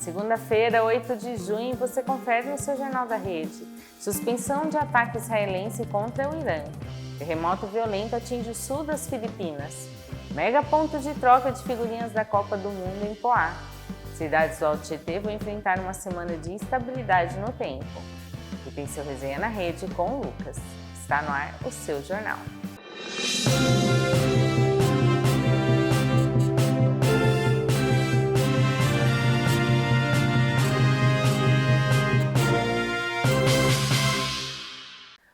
Segunda-feira, 8 de junho, você confere no seu Jornal da Rede. Suspensão de ataque israelense contra o Irã. Terremoto violento atinge o sul das Filipinas. Mega ponto de troca de figurinhas da Copa do Mundo em Poá. Cidades do Alto Tietê vão enfrentar uma semana de instabilidade no tempo. E tem seu Resenha na Rede com o Lucas. Está no ar o seu jornal.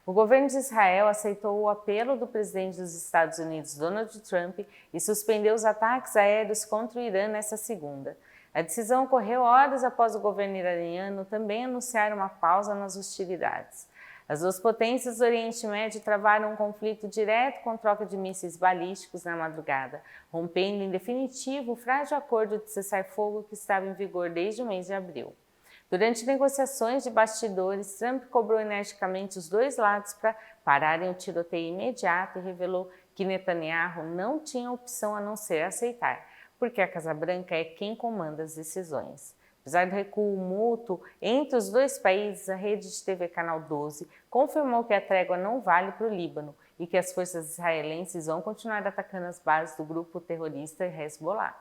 O governo de Israel aceitou o apelo do presidente dos Estados Unidos, Donald Trump, e suspendeu os ataques aéreos contra o Irã nesta segunda. A decisão ocorreu horas após o governo iraniano também anunciar uma pausa nas hostilidades. As duas potências do Oriente Médio travaram um conflito direto com troca de mísseis balísticos na madrugada, rompendo em definitivo o frágil acordo de cessar-fogo que estava em vigor desde o mês de abril. Durante negociações de bastidores, Trump cobrou energicamente os dois lados para pararem o tiroteio imediato e revelou que Netanyahu não tinha opção a não ser aceitar, porque a Casa Branca é quem comanda as decisões. Apesar do recuo mútuo entre os dois países, a rede de TV Canal 12 confirmou que a trégua não vale para o Líbano e que as forças israelenses vão continuar atacando as bases do grupo terrorista Hezbollah.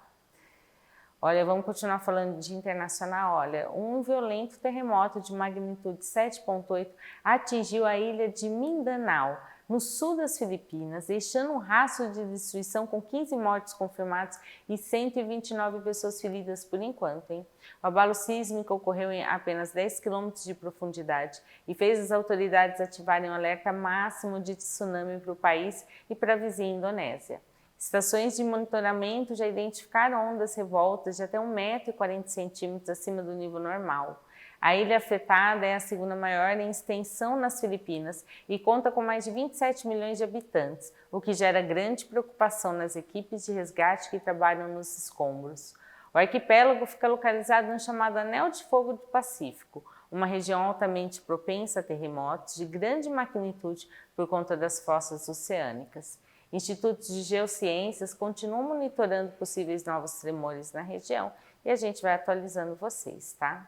Olha, vamos continuar falando de internacional. Olha, um violento terremoto de magnitude 7,8 atingiu a ilha de Mindanao, no sul das Filipinas, deixando um rastro de destruição com 15 mortes confirmados e 129 pessoas feridas por enquanto. O abalo sísmico ocorreu em apenas 10 quilômetros de profundidade e fez as autoridades ativarem um alerta máximo de tsunami para o país e para a vizinha Indonésia. Estações de monitoramento já identificaram ondas revoltas de até 1,40 m acima do nível normal. A ilha afetada é a segunda maior em extensão nas Filipinas e conta com mais de 27 milhões de habitantes, o que gera grande preocupação nas equipes de resgate que trabalham nos escombros. O arquipélago fica localizado no chamado Anel de Fogo do Pacífico, uma região altamente propensa a terremotos de grande magnitude por conta das fossas oceânicas. Institutos de geociências continuam monitorando possíveis novos tremores na região e a gente vai atualizando vocês, tá?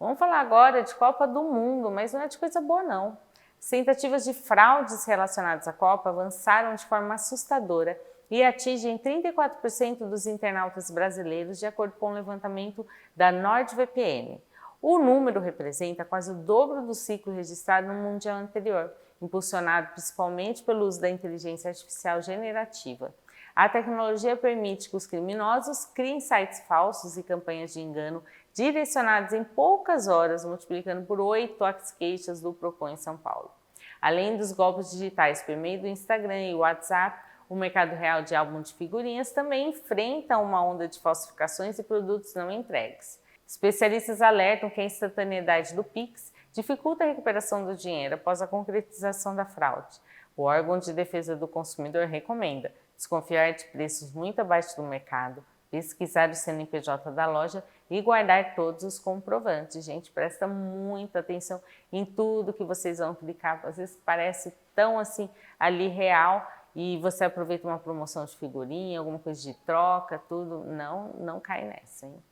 Vamos falar agora de Copa do Mundo, mas não é de coisa boa não. As tentativas de fraudes relacionadas à Copa avançaram de forma assustadora e atingem 34% dos internautas brasileiros, de acordo com o levantamento da NordVPN. O número representa quase o dobro do ciclo registrado no Mundial anterior, impulsionado principalmente pelo uso da inteligência artificial generativa. A tecnologia permite que os criminosos criem sites falsos e campanhas de engano direcionadas em poucas horas, multiplicando por 8 as queixas do Procon em São Paulo. Além dos golpes digitais por meio do Instagram e WhatsApp, o mercado real de álbum de figurinhas também enfrenta uma onda de falsificações e produtos não entregues. Especialistas alertam que a instantaneidade do Pix dificulta a recuperação do dinheiro após a concretização da fraude. O órgão de defesa do consumidor recomenda desconfiar de preços muito abaixo do mercado, pesquisar o CNPJ da loja e guardar todos os comprovantes. Gente, presta muita atenção em tudo que vocês vão clicar. Às vezes parece tão assim ali real e você aproveita uma promoção de figurinha, alguma coisa de troca, tudo. Não cai nessa, hein?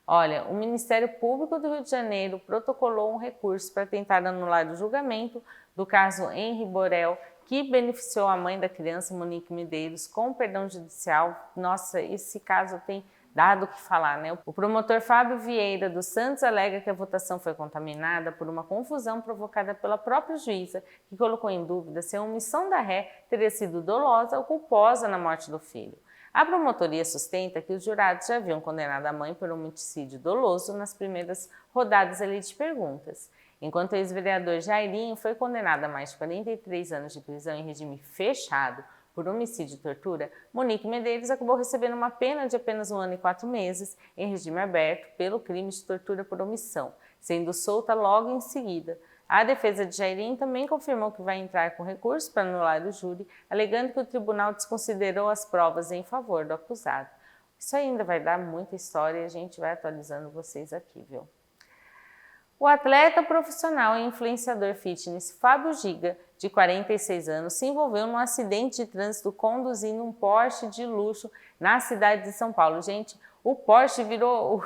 Olha, o Ministério Público do Rio de Janeiro protocolou um recurso para tentar anular o julgamento do caso Henri Borel, que beneficiou a mãe da criança, Monique Medeiros, com perdão judicial. Nossa, esse caso tem dado o que falar, né? O promotor Fábio Vieira dos Santos alega que a votação foi contaminada por uma confusão provocada pela própria juíza, que colocou em dúvida se a omissão da ré teria sido dolosa ou culposa na morte do filho. A promotoria sustenta que os jurados já haviam condenado a mãe por homicídio doloso nas primeiras rodadas ali de perguntas. Enquanto o ex-vereador Jairinho foi condenado a mais de 43 anos de prisão em regime fechado por homicídio e tortura, Monique Medeiros acabou recebendo uma pena de apenas 1 ano e 4 meses em regime aberto pelo crime de tortura por omissão, sendo solta logo em seguida. A defesa de Jairinho também confirmou que vai entrar com recurso para anular o júri, alegando que o tribunal desconsiderou as provas em favor do acusado. Isso ainda vai dar muita história e a gente vai atualizando vocês aqui, viu? O atleta profissional e influenciador fitness Fábio Giga, de 46 anos, se envolveu num acidente de trânsito conduzindo um Porsche de luxo na cidade de São Paulo. Gente, O Porsche virou...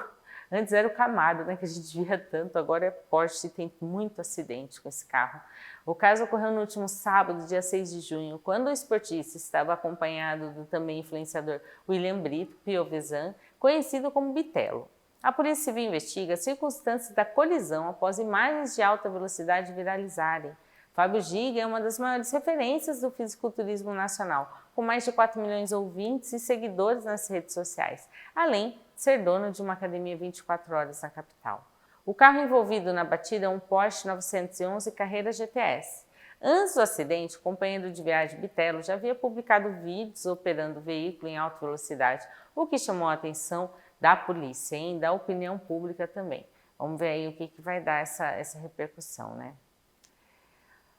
Antes era o Camaro, né, que a gente via tanto, agora é Porsche, tem muito acidente com esse carro. O caso ocorreu no último sábado, dia 6 de junho, quando o esportista estava acompanhado do também influenciador William Brito Piovesan, conhecido como Bitelo. A Polícia Civil investiga as circunstâncias da colisão após imagens de alta velocidade viralizarem. Fábio Giga é uma das maiores referências do fisiculturismo nacional, com mais de 4 milhões de ouvintes e seguidores nas redes sociais, além de ser dono de uma academia 24 horas na capital. O carro envolvido na batida é um Porsche 911 Carrera GTS. Antes do acidente, o companheiro de viagem Bitelo já havia publicado vídeos operando o veículo em alta velocidade, o que chamou a atenção da polícia e da opinião pública também. Vamos ver aí o que vai dar essa repercussão, né?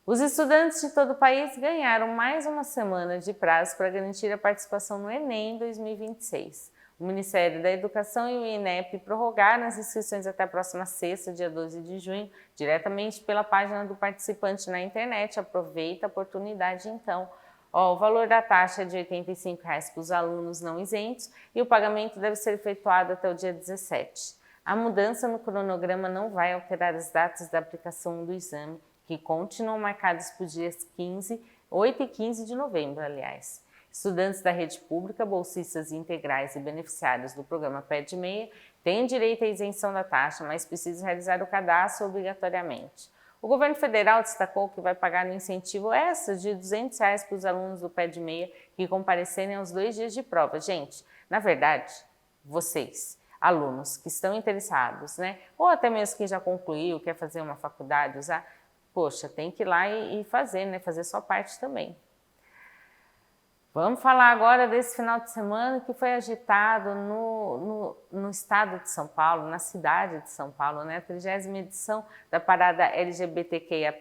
Os estudantes de todo o país ganharam mais uma semana de prazo para garantir a participação no Enem 2026. O Ministério da Educação e o INEP prorrogaram as inscrições até a próxima sexta, dia 12 de junho, diretamente pela página do participante na internet. Aproveita a oportunidade então. O valor da taxa é de R$ 85 para os alunos não isentos e o pagamento deve ser efetuado até o dia 17. A mudança no cronograma não vai alterar as datas da aplicação do exame, que continuam marcados para os dias 8 e 15 de novembro, aliás. Estudantes da rede pública, bolsistas integrais e beneficiários do programa PED Meia têm direito à isenção da taxa, mas precisam realizar o cadastro obrigatoriamente. O governo federal destacou que vai pagar um incentivo extra de R$ 200 para os alunos do PED Meia que comparecerem aos 2 dias de prova. Gente, na verdade, vocês, alunos que estão interessados, né, ou até mesmo quem já concluiu, quer fazer uma faculdade, poxa, tem que ir lá e fazer, né? Fazer sua parte também. Vamos falar agora desse final de semana que foi agitado no estado de São Paulo, na cidade de São Paulo, né? A 30ª edição da parada LGBTQIAP+,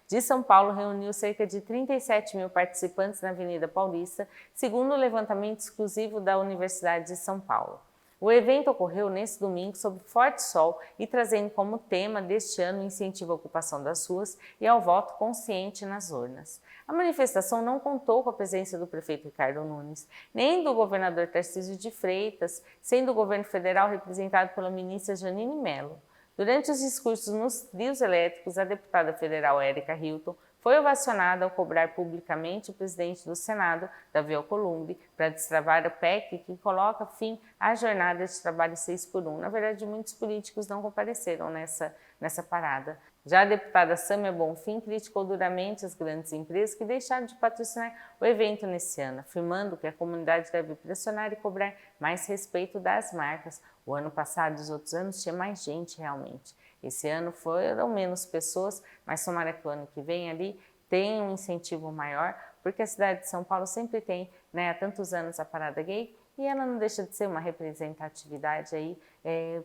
de São Paulo reuniu cerca de 37 mil participantes na Avenida Paulista, segundo o levantamento exclusivo da Universidade de São Paulo. O evento ocorreu nesse domingo sob forte sol e trazendo como tema deste ano o incentivo à ocupação das ruas e ao voto consciente nas urnas. A manifestação não contou com a presença do prefeito Ricardo Nunes, nem do governador Tarcísio de Freitas, sendo o governo federal representado pela ministra Janine Mello. Durante os discursos nos trios elétricos, a deputada federal Érica Hilton foi ovacionada ao cobrar publicamente o presidente do Senado, Davi Alcolumbre, para destravar a PEC que coloca fim à jornada de trabalho 6x1. Na verdade, muitos políticos não compareceram nessa parada. Já a deputada Sâmia Bonfim criticou duramente as grandes empresas que deixaram de patrocinar o evento nesse ano, afirmando que a comunidade deve pressionar e cobrar mais respeito das marcas. O ano passado e os outros anos tinha mais gente realmente. Esse ano foram menos pessoas, mas tomara que o ano que vem ali tenha um incentivo maior, porque a cidade de São Paulo sempre tem, né, há tantos anos a parada gay, e ela não deixa de ser uma representatividade aí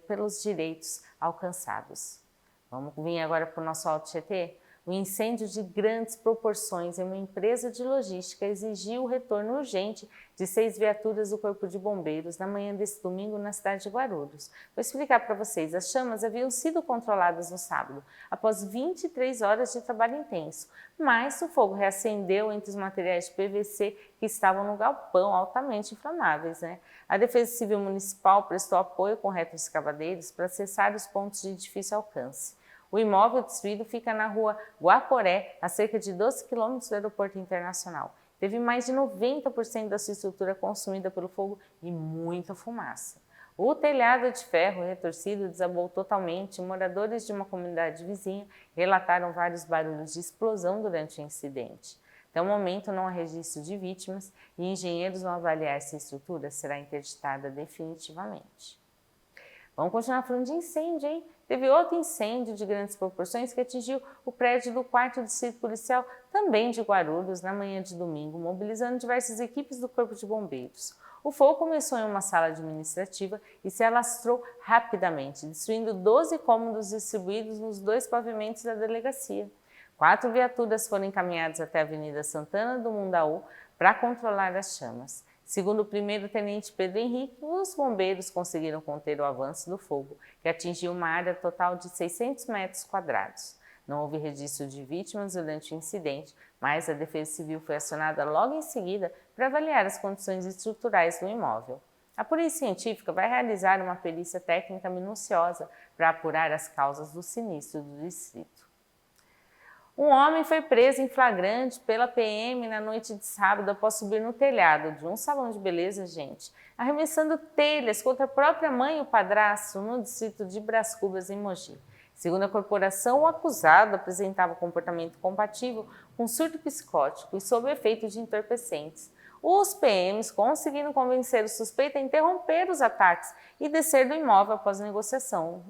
pelos direitos alcançados. Vamos vir agora para o nosso Alto Tietê? O incêndio de grandes proporções em uma empresa de logística exigiu o retorno urgente de 6 viaturas do Corpo de Bombeiros na manhã desse domingo na cidade de Guarulhos. Vou explicar para vocês, as chamas haviam sido controladas no sábado, após 23 horas de trabalho intenso, mas o fogo reacendeu entre os materiais de PVC que estavam no galpão, altamente inflamáveis, né? A Defesa Civil Municipal prestou apoio com retroescavadeiros para acessar os pontos de difícil alcance. O imóvel destruído fica na rua Guaporé, a cerca de 12 quilômetros do aeroporto internacional. Teve mais de 90% da sua estrutura consumida pelo fogo e muita fumaça. O telhado de ferro retorcido desabou totalmente e moradores de uma comunidade vizinha relataram vários barulhos de explosão durante o incidente. Até o momento não há registro de vítimas e engenheiros vão avaliar se a estrutura será interditada definitivamente. Vamos continuar falando de incêndio, hein? Teve outro incêndio de grandes proporções que atingiu o prédio do 4º Distrito Policial, também de Guarulhos, na manhã de domingo, mobilizando diversas equipes do Corpo de Bombeiros. O fogo começou em uma sala administrativa e se alastrou rapidamente, destruindo 12 cômodos distribuídos nos 2 pavimentos da delegacia. 4 viaturas foram encaminhadas até a Avenida Santana do Mundaú para controlar as chamas. Segundo o primeiro-tenente Pedro Henrique, os bombeiros conseguiram conter o avanço do fogo, que atingiu uma área total de 600 metros quadrados. Não houve registro de vítimas durante o incidente, mas a Defesa Civil foi acionada logo em seguida para avaliar as condições estruturais do imóvel. A polícia científica vai realizar uma perícia técnica minuciosa para apurar as causas do sinistro do distrito. Um homem foi preso em flagrante pela PM na noite de sábado após subir no telhado de um salão de beleza, arremessando telhas contra a própria mãe e o padrasto no distrito de Brás Cubas, em Mogi. Segundo a corporação, o acusado apresentava comportamento compatível com surto psicótico e sob efeito de entorpecentes. Os PMs conseguiram convencer o suspeito a interromper os ataques e descer do imóvel após a negociação.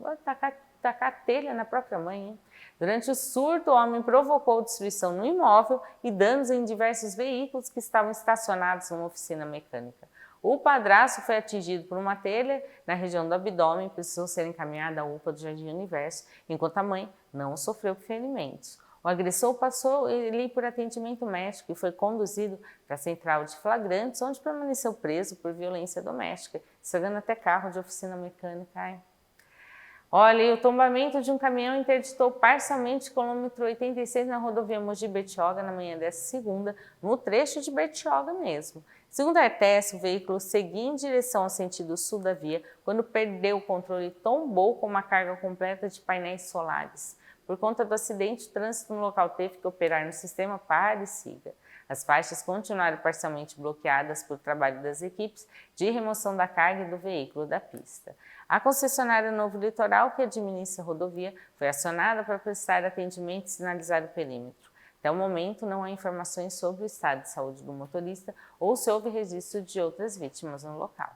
Tacar telha na própria mãe, hein? Durante o surto, o homem provocou destruição no imóvel e danos em diversos veículos que estavam estacionados numa oficina mecânica. O padrasto foi atingido por uma telha na região do abdômen e precisou ser encaminhado à UPA do Jardim Universo, enquanto a mãe não sofreu ferimentos. O agressor passou ali por atendimento médico e foi conduzido para a central de flagrantes, onde permaneceu preso por violência doméstica, estragando até carro de oficina mecânica. Ai. Olha, e o tombamento de um caminhão interditou parcialmente o quilômetro 86 na rodovia Mogi-Bertioga na manhã desta segunda, no trecho de Bertioga mesmo. Segundo a ARTESP, o veículo seguia em direção ao sentido sul da via quando perdeu o controle e tombou com uma carga completa de painéis solares. Por conta do acidente, o trânsito no local teve que operar no sistema pare e siga. As faixas continuaram parcialmente bloqueadas por trabalho das equipes de remoção da carga e do veículo da pista. A concessionária Novo Litoral, que administra a rodovia, foi acionada para prestar atendimento e sinalizar o perímetro. Até o momento, não há informações sobre o estado de saúde do motorista ou se houve registro de outras vítimas no local.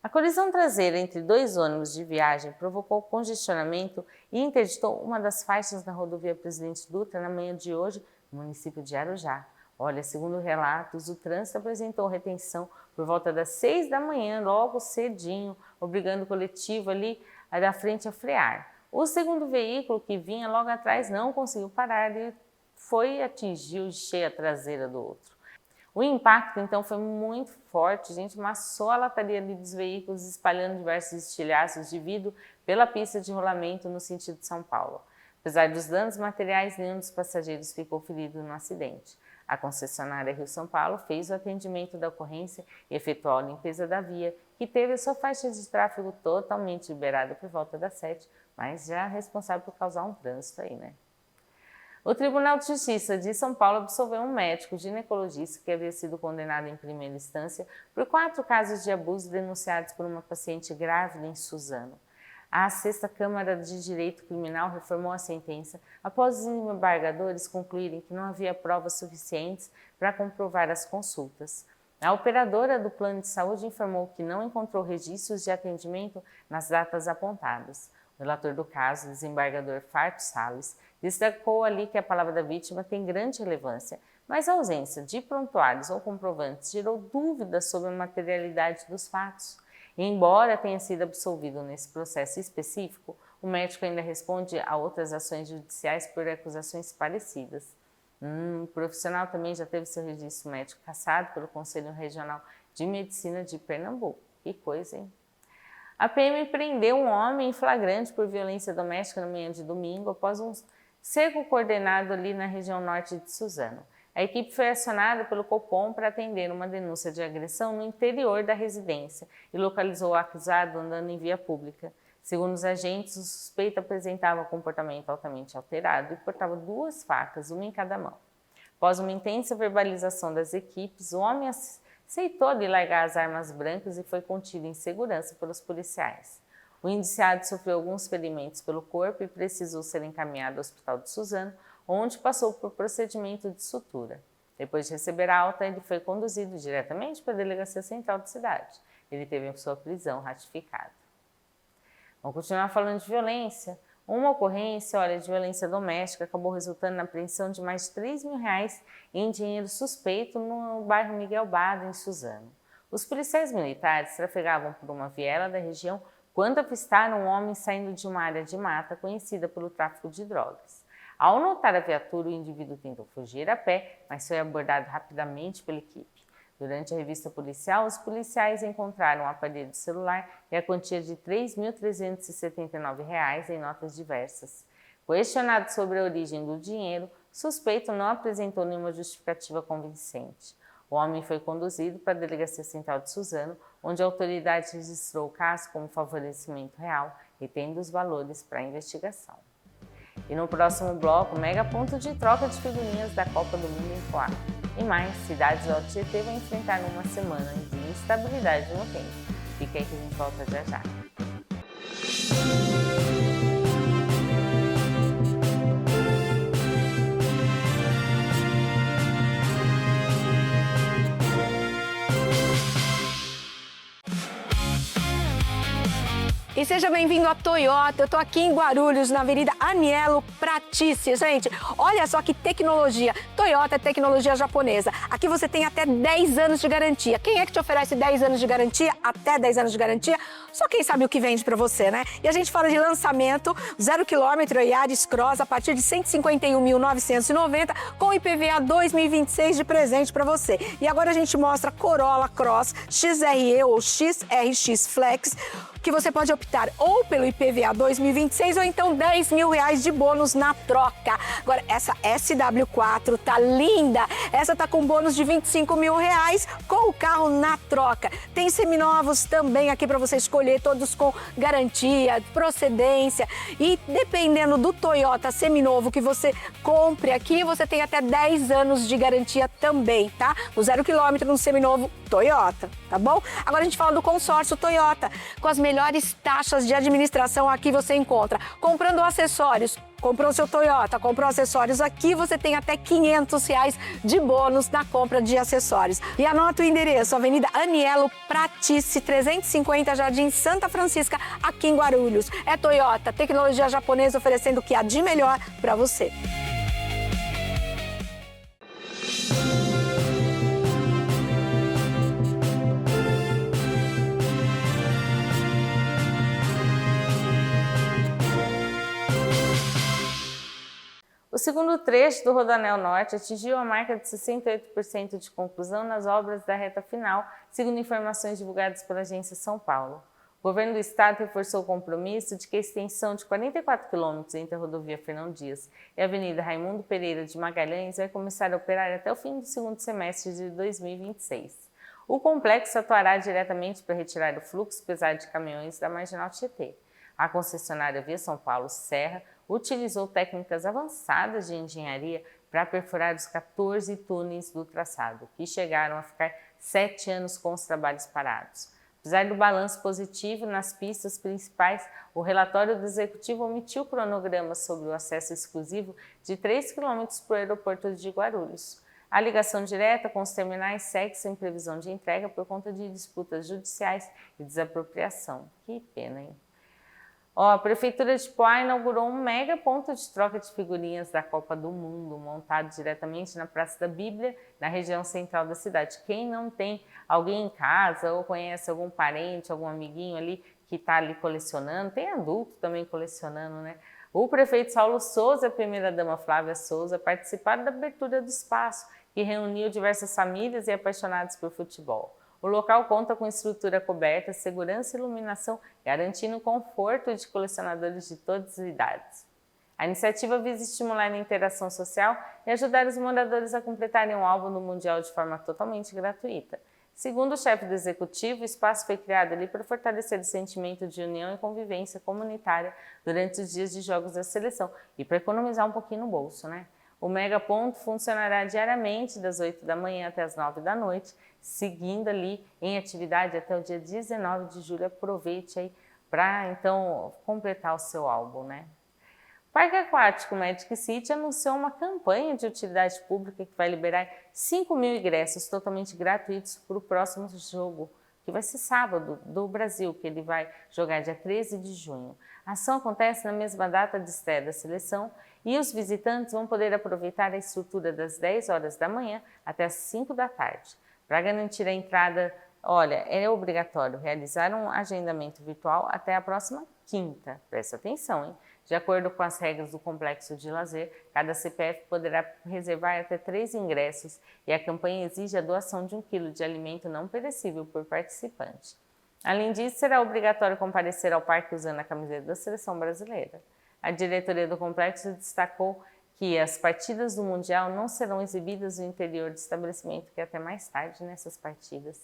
A colisão traseira entre dois ônibus de viagem provocou congestionamento e interditou uma das faixas da rodovia Presidente Dutra na manhã de hoje, no município de Arujá. Olha, segundo relatos, o trânsito apresentou retenção por volta das 6 da manhã, logo cedinho, obrigando o coletivo ali da frente a frear. O segundo veículo, que vinha logo atrás, não conseguiu parar e atingiu e cheia a traseira do outro. O impacto, então, foi muito forte, amassou a lataria ali dos veículos, espalhando diversos estilhaços de vidro pela pista de rolamento no sentido de São Paulo. Apesar dos danos materiais, nenhum dos passageiros ficou ferido no acidente. A concessionária Rio-São Paulo fez o atendimento da ocorrência e efetuou a limpeza da via, que teve a sua faixa de tráfego totalmente liberada por volta das 7, mas já responsável por causar um trânsito aí, né? O Tribunal de Justiça de São Paulo absolveu um médico ginecologista que havia sido condenado em primeira instância por 4 casos de abuso denunciados por uma paciente grávida em Suzano. A 6ª Câmara de Direito Criminal reformou a sentença após os embargadores concluírem que não havia provas suficientes para comprovar as consultas. A operadora do plano de saúde informou que não encontrou registros de atendimento nas datas apontadas. O relator do caso, o desembargador Farto Salles, destacou ali que a palavra da vítima tem grande relevância, mas a ausência de prontuários ou comprovantes gerou dúvidas sobre a materialidade dos fatos. E, embora tenha sido absolvido nesse processo específico, o médico ainda responde a outras ações judiciais por acusações parecidas. O profissional também já teve seu registro médico cassado pelo Conselho Regional de Medicina de Pernambuco. Que coisa, hein? A PM prendeu um homem em flagrante por violência doméstica na manhã de domingo após um cerco coordenado ali na região norte de Suzano. A equipe foi acionada pelo Copom para atender uma denúncia de agressão no interior da residência e localizou o acusado andando em via pública. Segundo os agentes, o suspeito apresentava comportamento altamente alterado e portava 2 facas, uma em cada mão. Após uma intensa verbalização das equipes, o homem aceitou de largar as armas brancas e foi contido em segurança pelos policiais. O indiciado sofreu alguns ferimentos pelo corpo e precisou ser encaminhado ao Hospital de Suzano, onde passou por procedimento de sutura. Depois de receber a alta, ele foi conduzido diretamente para a Delegacia Central da cidade. Ele teve sua prisão ratificada. Vamos continuar falando de violência. Uma ocorrência, de violência doméstica acabou resultando na apreensão de mais de R$3.000 em dinheiro suspeito no bairro Miguel Bado, em Suzano. Os policiais militares trafegavam por uma viela da região quando avistaram um homem saindo de uma área de mata conhecida pelo tráfico de drogas. Ao notar a viatura, o indivíduo tentou fugir a pé, mas foi abordado rapidamente pela equipe. Durante a revista policial, os policiais encontraram um aparelho celular e a quantia de R$3.379 em notas diversas. Questionado sobre a origem do dinheiro, o suspeito não apresentou nenhuma justificativa convincente. O homem foi conduzido para a Delegacia Central de Suzano, onde a autoridade registrou o caso como favorecimento real, retendo os valores para a investigação. E no próximo bloco, mega ponto de troca de figurinhas da Copa do Mundo em Poá. E mais, cidades do Alto Tietê vão enfrentar uma semana de instabilidade no tempo. Fica aí que a gente volta já já. E seja bem-vindo à Toyota. Eu tô aqui em Guarulhos, na Avenida Anielo Pratice. Gente, olha só que tecnologia. Toyota é tecnologia japonesa. Aqui você tem até 10 anos de garantia. Quem é que te oferece 10 anos de garantia? Até 10 anos de garantia? Só quem sabe o que vende pra você, né? E a gente fala de lançamento, 0 km Yaris Cross a partir de 151.990 com IPVA 2026 de presente pra você. E agora a gente mostra Corolla Cross XRE ou XRX Flex, que você pode optar ou pelo IPVA 2026 ou então R$10.000 de bônus na troca. Agora, essa SW4 tá linda. Essa tá com bônus de R$25.000 com o carro na troca. Tem seminovos também aqui para você escolher, todos com garantia, procedência. E dependendo do Toyota seminovo que você compre aqui, você tem até 10 anos de garantia também, tá? No 0 km no seminovo Toyota, tá bom? Agora a gente fala do consórcio Toyota, com as melhores taxas de administração aqui você encontra. Comprando acessórios, comprou seu Toyota, comprou acessórios aqui, você tem até R$500 de bônus na compra de acessórios. E anota o endereço, Avenida Anielo Pratice, 350 Jardim Santa Francisca, aqui em Guarulhos. É Toyota, tecnologia japonesa oferecendo o que há de melhor para você. O segundo trecho do Rodoanel Norte atingiu a marca de 68% de conclusão nas obras da reta final, segundo informações divulgadas pela Agência São Paulo. O governo do estado reforçou o compromisso de que a extensão de 44 quilômetros entre a rodovia Fernão Dias e a Avenida Raimundo Pereira de Magalhães vai começar a operar até o fim do segundo semestre de 2026. O complexo atuará diretamente para retirar o fluxo pesado de caminhões da Marginal Tietê. A concessionária Via São Paulo Serra utilizou técnicas avançadas de engenharia para perfurar os 14 túneis do traçado, que chegaram a ficar 7 anos com os trabalhos parados. Apesar do balanço positivo nas pistas principais, o relatório do Executivo omitiu cronogramas sobre o acesso exclusivo de 3 km para o aeroporto de Guarulhos. A ligação direta com os terminais segue sem previsão de entrega por conta de disputas judiciais e desapropriação. Que pena, hein? A Prefeitura de Poá inaugurou um mega ponto de troca de figurinhas da Copa do Mundo, montado diretamente na Praça da Bíblia, na região central da cidade. Quem não tem alguém em casa ou conhece algum parente, algum amiguinho ali que está ali colecionando, tem adulto também colecionando, né? O prefeito Saulo Souza e a primeira-dama Flávia Souza participaram da abertura do espaço, que reuniu diversas famílias e apaixonados por futebol. O local conta com estrutura coberta, segurança e iluminação, garantindo o conforto de colecionadores de todas as idades. A iniciativa visa estimular a interação social e ajudar os moradores a completarem um álbum do Mundial de forma totalmente gratuita. Segundo o chefe do executivo, o espaço foi criado ali para fortalecer o sentimento de união e convivência comunitária durante os dias de jogos da seleção e para economizar um pouquinho no bolso, né? O megaponto funcionará diariamente das 8 da manhã até as 9 da noite, seguindo ali em atividade até o dia 19 de julho. Aproveite aí para então completar o seu álbum, né? O Parque Aquático Magic City anunciou uma campanha de utilidade pública que vai liberar 5.000 ingressos totalmente gratuitos para o próximo jogo, que vai ser sábado, do Brasil, que ele vai jogar dia 13 de junho. A ação acontece na mesma data de estreia da seleção e os visitantes vão poder aproveitar a estrutura das 10 horas da manhã até as 5 da tarde. Para garantir a entrada, olha, é obrigatório realizar um agendamento virtual até a próxima quinta. Presta atenção, hein? De acordo com as regras do complexo de lazer, cada CPF poderá reservar até 3 ingressos e a campanha exige a doação de 1 quilo de alimento não perecível por participante. Além disso, será obrigatório comparecer ao parque usando a camiseta da seleção brasileira. A diretoria do complexo destacou que as partidas do Mundial não serão exibidas no interior do estabelecimento, que é até mais tarde nessas partidas.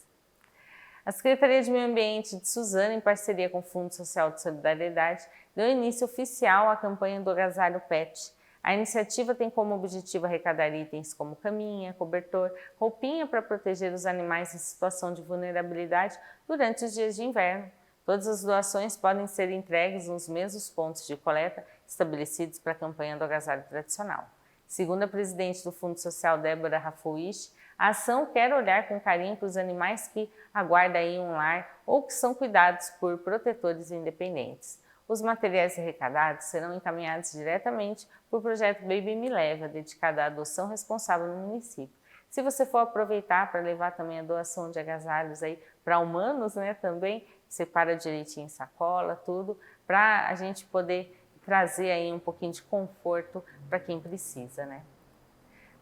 A Secretaria de Meio Ambiente de Suzano, em parceria com o Fundo Social de Solidariedade, deu início oficial à campanha do Agasalho PET. A iniciativa tem como objetivo arrecadar itens como caminha, cobertor, roupinha para proteger os animais em situação de vulnerabilidade durante os dias de inverno. Todas as doações podem ser entregues nos mesmos pontos de coleta estabelecidos para a campanha do agasalho tradicional. Segundo a presidente do Fundo Social, Débora Rafouich, a ação quer olhar com carinho para os animais que aguardam aí um lar ou que são cuidados por protetores independentes. Os materiais arrecadados serão encaminhados diretamente para o projeto Baby Me Leva, dedicado à adoção responsável no município. Se você for aproveitar para levar também a doação de agasalhos aí para humanos, né, também separa direitinho em sacola, tudo, para a gente poder trazer aí um pouquinho de conforto para quem precisa, né?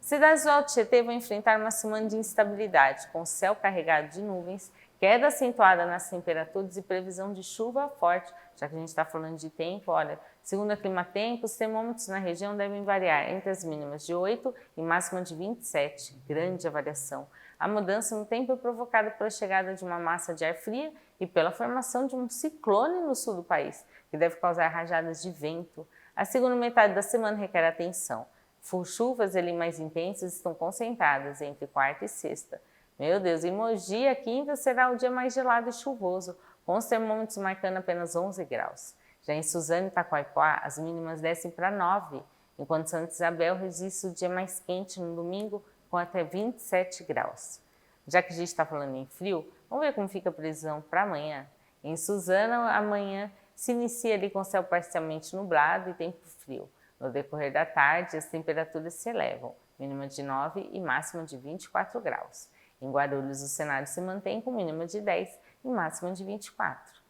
Cidades do Alto Tietê vão enfrentar uma semana de instabilidade, com céu carregado de nuvens, queda acentuada nas temperaturas e previsão de chuva forte. Já que a gente está falando de tempo, olha, segundo a Climatempo, os termômetros na região devem variar entre as mínimas de 8 e máxima de 27, grande a variação. A mudança no tempo é provocada pela chegada de uma massa de ar fria e pela formação de um ciclone no sul do país, que deve causar rajadas de vento. A segunda metade da semana requer atenção. Chuvas ali mais intensas estão concentradas entre quarta e sexta. Meu Deus, em Mogi, a quinta será o dia mais gelado e chuvoso, com os termômetros marcando apenas 11 graus. Já em Suzano e Itacoaipó, as mínimas descem para 9, enquanto Santa Isabel registra o dia mais quente no domingo, com até 27 graus. Já que a gente está falando em frio, vamos ver como fica a previsão para amanhã. Em Suzano, amanhã se inicia ali com céu parcialmente nublado e tempo frio. No decorrer da tarde, as temperaturas se elevam, mínima de 9 e máxima de 24 graus. Em Guarulhos, o cenário se mantém com mínima de 10 e máxima de 24.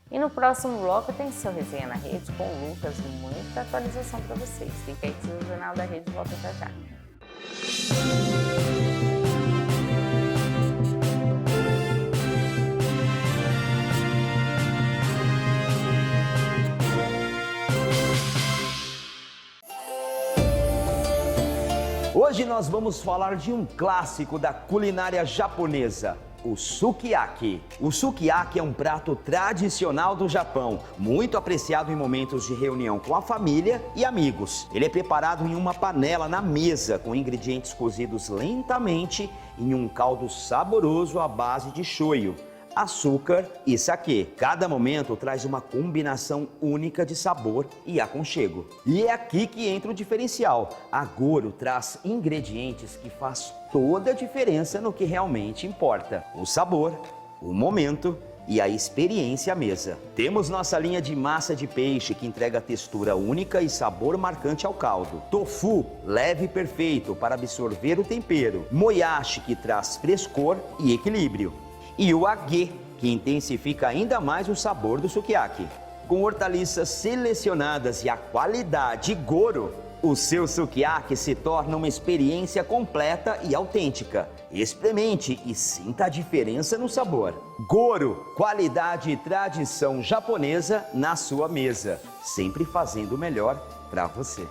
E no próximo bloco tem seu Resenha na Rede com o Lucas, muita atualização para vocês. Fica aí que o Jornal da Rede volta já já. Hoje nós vamos falar de um clássico da culinária japonesa, o sukiyaki. O sukiyaki é um prato tradicional do Japão, muito apreciado em momentos de reunião com a família e amigos. Ele é preparado em uma panela na mesa, com ingredientes cozidos lentamente em um caldo saboroso à base de shoyu, açúcar e saquê. Cada momento traz uma combinação única de sabor e aconchego. E é aqui que entra o diferencial. A Goro traz ingredientes que faz toda a diferença no que realmente importa: o sabor, o momento e a experiência à mesa. Temos nossa linha de massa de peixe que entrega textura única e sabor marcante ao caldo. Tofu, leve e perfeito para absorver o tempero. Moyashi, que traz frescor e equilíbrio. E o agê, que intensifica ainda mais o sabor do sukiyaki. Com hortaliças selecionadas e a qualidade Goro, o seu sukiyaki se torna uma experiência completa e autêntica. Experimente e sinta a diferença no sabor. Goro, qualidade e tradição japonesa na sua mesa, sempre fazendo o melhor para você.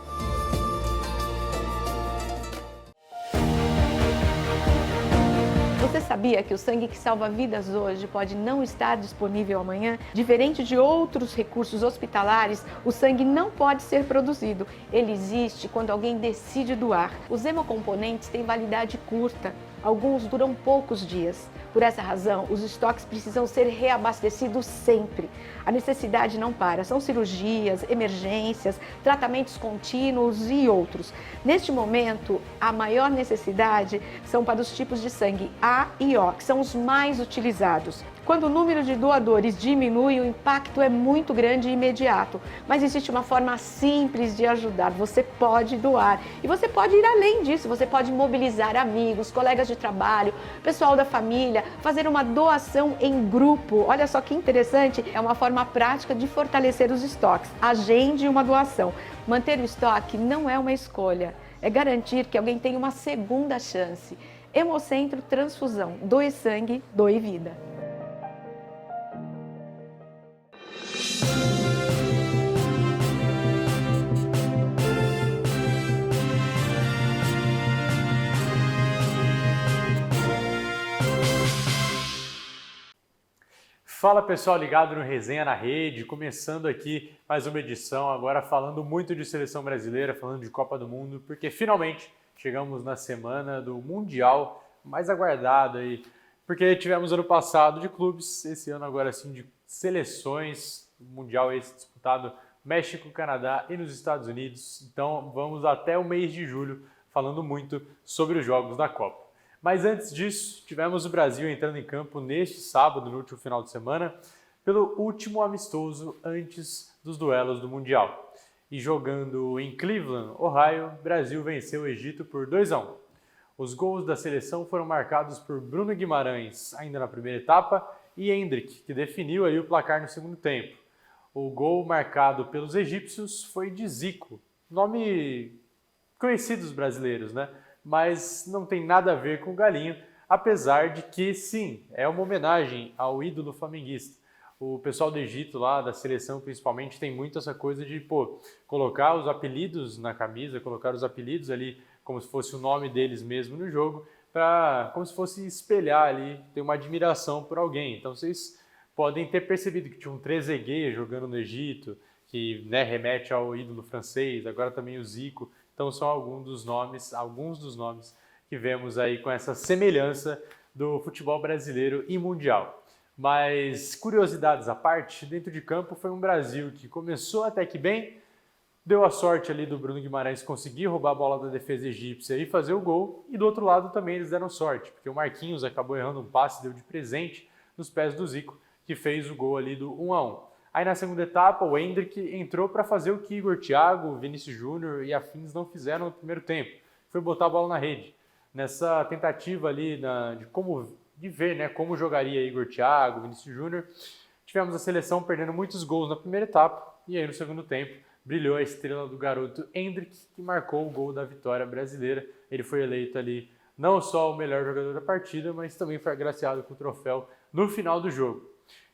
Você sabia que o sangue que salva vidas hoje pode não estar disponível amanhã? Diferente de outros recursos hospitalares, o sangue não pode ser produzido. Ele existe quando alguém decide doar. Os hemocomponentes têm validade curta. Alguns duram poucos dias. Por essa razão, os estoques precisam ser reabastecidos sempre. A necessidade não para. São cirurgias, emergências, tratamentos contínuos e outros. Neste momento, a maior necessidade são para os tipos de sangue A e O, que são os mais utilizados. Quando o número de doadores diminui, o impacto é muito grande e imediato. Mas existe uma forma simples de ajudar. Você pode doar. E você pode ir além disso. Você pode mobilizar amigos, colegas de trabalho, pessoal da família, fazer uma doação em grupo. Olha só que interessante. É uma forma prática de fortalecer os estoques. Agende uma doação. Manter o estoque não é uma escolha. É garantir que alguém tenha uma segunda chance. Hemocentro Transfusão. Doe sangue, doe vida. Fala pessoal ligado no Resenha na Rede, começando aqui mais uma edição, agora falando muito de seleção brasileira, falando de Copa do Mundo, porque finalmente chegamos na semana do Mundial mais aguardado aí, porque tivemos ano passado de clubes, esse ano agora sim de seleções, Mundial esse disputado México, Canadá e nos Estados Unidos, então vamos até o mês de julho falando muito sobre os jogos da Copa. Mas antes disso, tivemos o Brasil entrando em campo neste sábado, no último final de semana, pelo último amistoso antes dos duelos do Mundial. E jogando em Cleveland, Ohio, o Brasil venceu o Egito por 2-1. Os gols da seleção foram marcados por Bruno Guimarães, ainda na primeira etapa, e Endrick, que definiu aí o placar no segundo tempo. O gol marcado pelos egípcios foi de Zico, nome conhecido dos brasileiros, né? Mas não tem nada a ver com o Galinho, apesar de que, sim, é uma homenagem ao ídolo flamenguista. O pessoal do Egito lá, da seleção principalmente, tem muito essa coisa de, colocar os apelidos na camisa, colocar os apelidos ali como se fosse o nome deles mesmo no jogo, como se fosse espelhar ali, ter uma admiração por alguém. Então vocês podem ter percebido que tinha um Trezeguet jogando no Egito, que remete ao ídolo francês, agora também o Zico. Então são alguns dos nomes que vemos aí com essa semelhança do futebol brasileiro e mundial. Mas curiosidades à parte, dentro de campo foi um Brasil que começou até que bem, deu a sorte ali do Bruno Guimarães conseguir roubar a bola da defesa egípcia e fazer o gol, e do outro lado também eles deram sorte, porque o Marquinhos acabou errando um passe, deu de presente nos pés do Zico, que fez o gol ali do 1-1. Aí na segunda etapa, o Endrick entrou para fazer o que Igor Thiago, Vinícius Júnior e afins não fizeram no primeiro tempo. Foi botar a bola na rede. Nessa tentativa ali de ver como jogaria Igor Thiago, Vinícius Júnior, tivemos a seleção perdendo muitos gols na primeira etapa e aí no segundo tempo brilhou a estrela do garoto Endrick, que marcou o gol da vitória brasileira. Ele foi eleito ali não só o melhor jogador da partida, mas também foi agraciado com o troféu no final do jogo.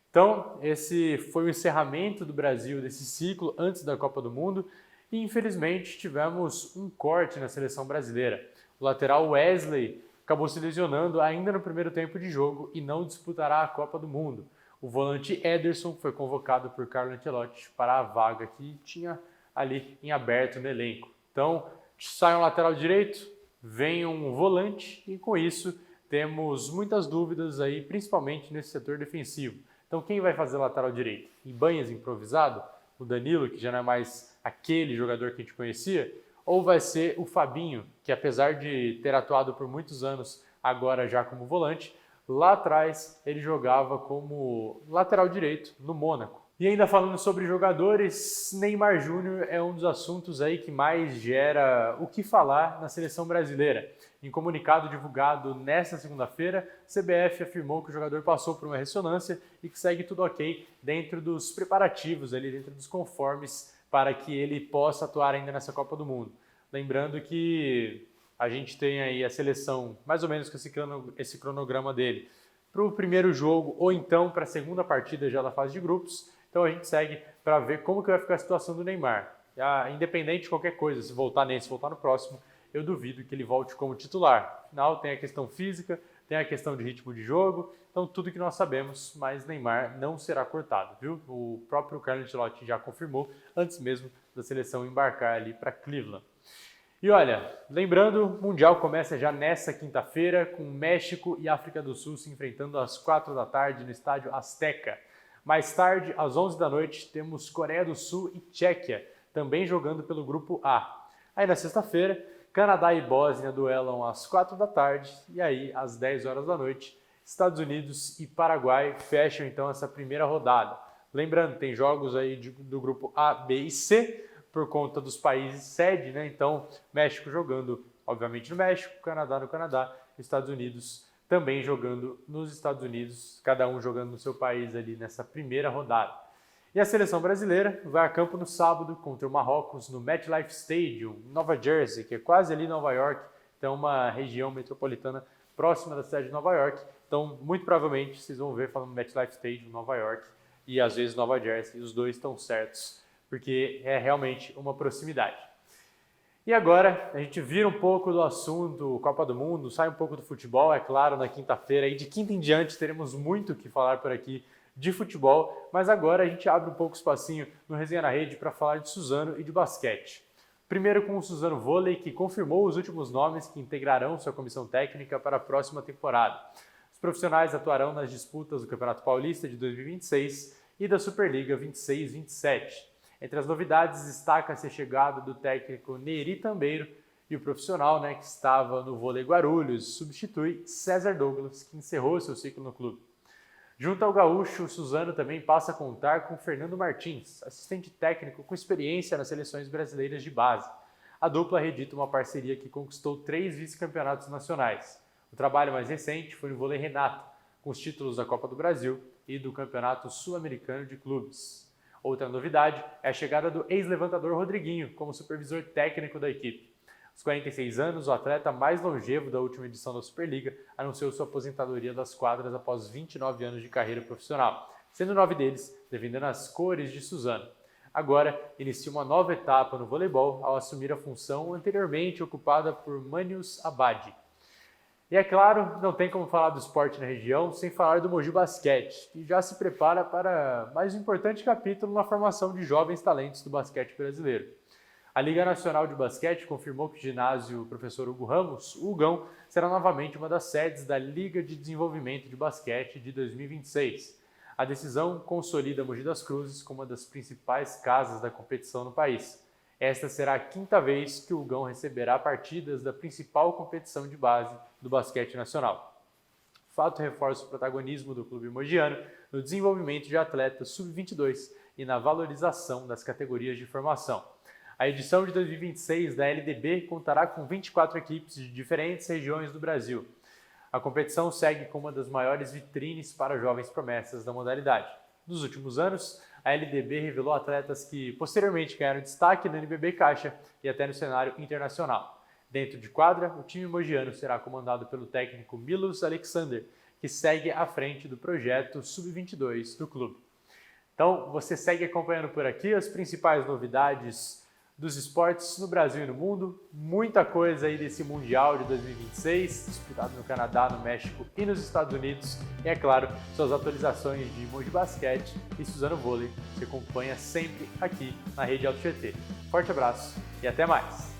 Então, esse foi o encerramento do Brasil desse ciclo antes da Copa do Mundo e, infelizmente, tivemos um corte na seleção brasileira. O lateral Wesley acabou se lesionando ainda no primeiro tempo de jogo e não disputará a Copa do Mundo. O volante Ederson foi convocado por Carlo Ancelotti para a vaga que tinha ali em aberto no elenco. Então, sai um lateral direito, vem um volante e, com isso, temos muitas dúvidas aí, principalmente nesse setor defensivo. Então quem vai fazer lateral direito? Ibanhas improvisado? O Danilo, que já não é mais aquele jogador que a gente conhecia? Ou vai ser o Fabinho, que apesar de ter atuado por muitos anos agora já como volante, lá atrás ele jogava como lateral direito no Mônaco. E ainda falando sobre jogadores, Neymar Júnior é um dos assuntos aí que mais gera o que falar na seleção brasileira. Em comunicado divulgado nesta segunda-feira, a CBF afirmou que o jogador passou por uma ressonância e que segue tudo ok dentro dos preparativos, ali dentro dos conformes para que ele possa atuar ainda nessa Copa do Mundo. Lembrando que a gente tem aí a seleção mais ou menos com esse cronograma dele para o primeiro jogo ou então para a segunda partida já da fase de grupos. Então a gente segue para ver como que vai ficar a situação do Neymar. Independente de qualquer coisa, se voltar nesse, se voltar no próximo, eu duvido que ele volte como titular. Afinal, tem a questão física, tem a questão de ritmo de jogo, então tudo que nós sabemos, mas Neymar não será cortado, viu? O próprio Carlo Ancelotti já confirmou, antes mesmo da seleção embarcar ali para Cleveland. E olha, lembrando, o Mundial começa já nessa quinta-feira, com México e África do Sul se enfrentando às 4 da tarde no estádio Azteca. Mais tarde, às 11 da noite, temos Coreia do Sul e Tchequia, também jogando pelo grupo A. Aí na sexta-feira, Canadá e Bósnia duelam às 4 da tarde e aí às 10 horas da noite, Estados Unidos e Paraguai fecham então essa primeira rodada. Lembrando, tem jogos aí do grupo A, B e C por conta dos países sede, né? Então, México jogando, obviamente, no México, Canadá no Canadá, Estados Unidos também jogando nos Estados Unidos, cada um jogando no seu país ali nessa primeira rodada. E a seleção brasileira vai a campo no sábado contra o Marrocos no MetLife Stadium, Nova Jersey, que é quase ali Nova York, então uma região metropolitana próxima da cidade de Nova York. Então, muito provavelmente, vocês vão ver falando MetLife Stadium, Nova York, e às vezes Nova Jersey, os dois estão certos, porque é realmente uma proximidade. E agora, a gente vira um pouco do assunto Copa do Mundo, sai um pouco do futebol, é claro, na quinta-feira. E de quinta em diante teremos muito o que falar por aqui de futebol, mas agora a gente abre um pouco espacinho no Resenha na Rede para falar de Suzano e de basquete. Primeiro com o Suzano Vôlei, que confirmou os últimos nomes que integrarão sua comissão técnica para a próxima temporada. Os profissionais atuarão nas disputas do Campeonato Paulista de 2026 e da Superliga 26-27. Entre as novidades, destaca-se a chegada do técnico Neri Tambeiro e o profissional, que estava no Vôlei Guarulhos, substitui César Douglas, que encerrou seu ciclo no clube. Junto ao gaúcho, o Suzano também passa a contar com Fernando Martins, assistente técnico com experiência nas seleções brasileiras de base. A dupla redita uma parceria que conquistou 3 vice-campeonatos nacionais. O trabalho mais recente foi no vôlei Renato, com os títulos da Copa do Brasil e do Campeonato Sul-Americano de Clubes. Outra novidade é a chegada do ex-levantador Rodriguinho como supervisor técnico da equipe. Aos 46 anos, o atleta mais longevo da última edição da Superliga anunciou sua aposentadoria das quadras após 29 anos de carreira profissional, sendo 9 deles defendendo as cores de Suzano. Agora, inicia uma nova etapa no voleibol ao assumir a função anteriormente ocupada por Manius Abadi. E é claro, não tem como falar do esporte na região sem falar do Mogi Basquete, que já se prepara para mais um importante capítulo na formação de jovens talentos do basquete brasileiro. A Liga Nacional de Basquete confirmou que o ginásio Professor Hugo Ramos, o Hugão, será novamente uma das sedes da Liga de Desenvolvimento de Basquete de 2026. A decisão consolida Mogi das Cruzes como uma das principais casas da competição no país. Esta será a 5ª vez que o Hugão receberá partidas da principal competição de base do basquete nacional. O fato reforça o protagonismo do clube mogiano no desenvolvimento de atletas sub-22 e na valorização das categorias de formação. A edição de 2026 da LDB contará com 24 equipes de diferentes regiões do Brasil. A competição segue como uma das maiores vitrines para jovens promessas da modalidade. Nos últimos anos, a LDB revelou atletas que posteriormente ganharam destaque no NBB Caixa e até no cenário internacional. Dentro de quadra, o time mogiano será comandado pelo técnico Milos Alexander, que segue à frente do projeto Sub-22 do clube. Então, você segue acompanhando por aqui as principais novidades dos esportes no Brasil e no mundo. Muita coisa aí desse Mundial de 2026, disputado no Canadá, no México e nos Estados Unidos. E, é claro, suas atualizações de Mogi Basquete e Suzano Vôlei você acompanha sempre aqui na Rede Alto GT. Forte abraço e até mais!